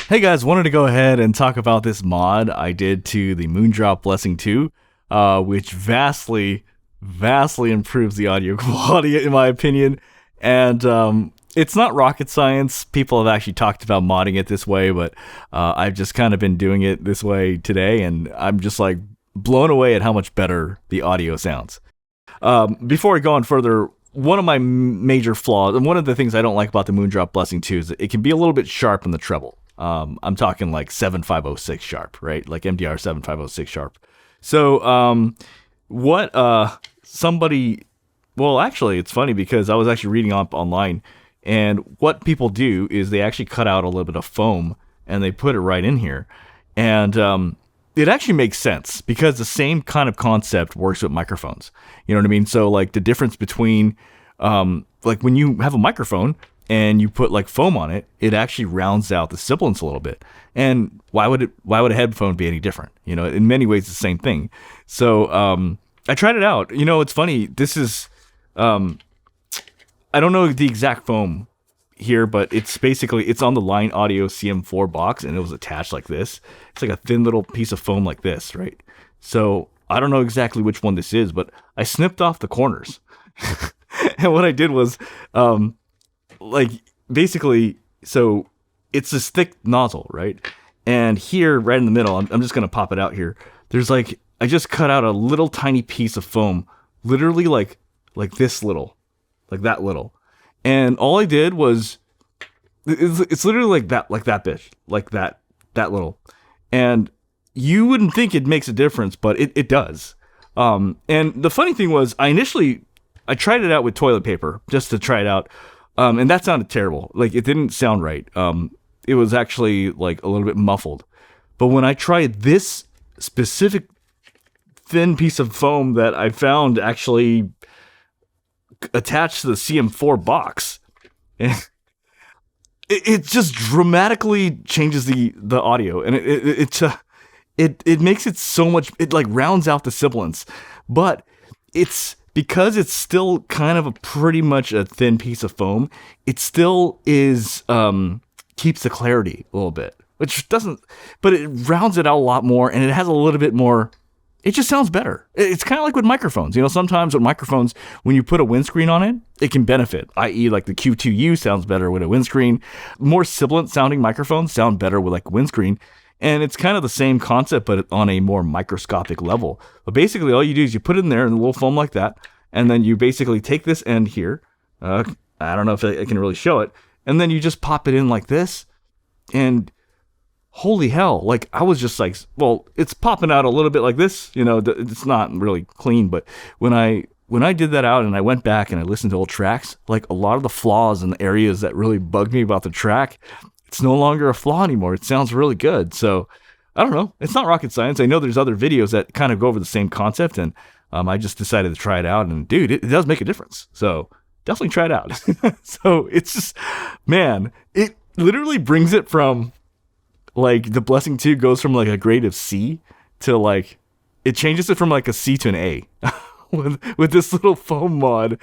Hey guys, wanted to go ahead and talk about this mod I did to the Moondrop Blessing 2, which vastly improves the audio quality in my opinion. And it's not rocket science. People have actually talked about modding it this way, but I've just kind of been doing it this way today, and I'm just like blown away at how much better the audio sounds. Before I go on further, one of my major flaws, and one of the things I don't like about the Moondrop Blessing 2 is that it can be a little bit sharp in the treble. I'm talking like 7506 sharp, right? Like MDR 7506 sharp. So, well, actually, it's funny because I was actually reading up online, and what people do is they actually cut out a little bit of foam and they put it right in here. And, it actually makes sense because the same kind of concept works with microphones. You know what I mean? So like the difference between, like when you have a microphone and you put like foam on it, it actually rounds out the sibilance a little bit. And why would a headphone be any different? You know, in many ways, it's the same thing. So, I tried it out. You know, it's funny. This is, I don't know the exact foam here, but it's on the Line Audio CM4 box, and it was attached like this. It's like a thin little piece of foam like this, right? So I don't know exactly which one this is, but I snipped off the corners. And what I did was, like basically, so it's this thick nozzle, right? And here, right in the middle, I'm just gonna pop it out here. There's like, I just cut out a little tiny piece of foam, literally like this little, like that little. And all I did was, it's literally like that bitch, like that little. And you wouldn't think it makes a difference, but it does. And the funny thing was, I tried it out with toilet paper just to try it out. And that sounded terrible. Like, it didn't sound right. It was actually like a little bit muffled. But when I tried this specific thin piece of foam that I found actually attached to the CM4 box, it just dramatically changes the audio, and it makes it so much, it like rounds out the sibilance. But it's because it's still kind of a pretty much a thin piece of foam, it still is keeps the clarity a little bit, which doesn't, but it rounds it out a lot more, and it has a little bit more. It just sounds better. It's kind of like with microphones. You know, sometimes with microphones, when you put a windscreen on it, it can benefit, i.e. like the Q2U sounds better with a windscreen. More sibilant sounding microphones sound better with like a windscreen. And it's kind of the same concept, but on a more microscopic level. But basically, all you do is you put it in there in a little foam like that, and then you basically take this end here. I don't know if I can really show it. And then you just pop it in like this, and holy hell, like I was just like, well, it's popping out a little bit like this, you know, it's not really clean, but when I did that out and I went back and I listened to old tracks, like a lot of the flaws and the areas that really bugged me about the track, it's no longer a flaw anymore. It sounds really good. So I don't know. It's not rocket science. I know there's other videos that kind of go over the same concept, and I just decided to try it out, and dude, it does make a difference. So definitely try it out. So it's just, man, it literally brings it from, like, the Blessing 2 goes from like a grade of C to like, it changes it from like a C to an A with this little foam mod.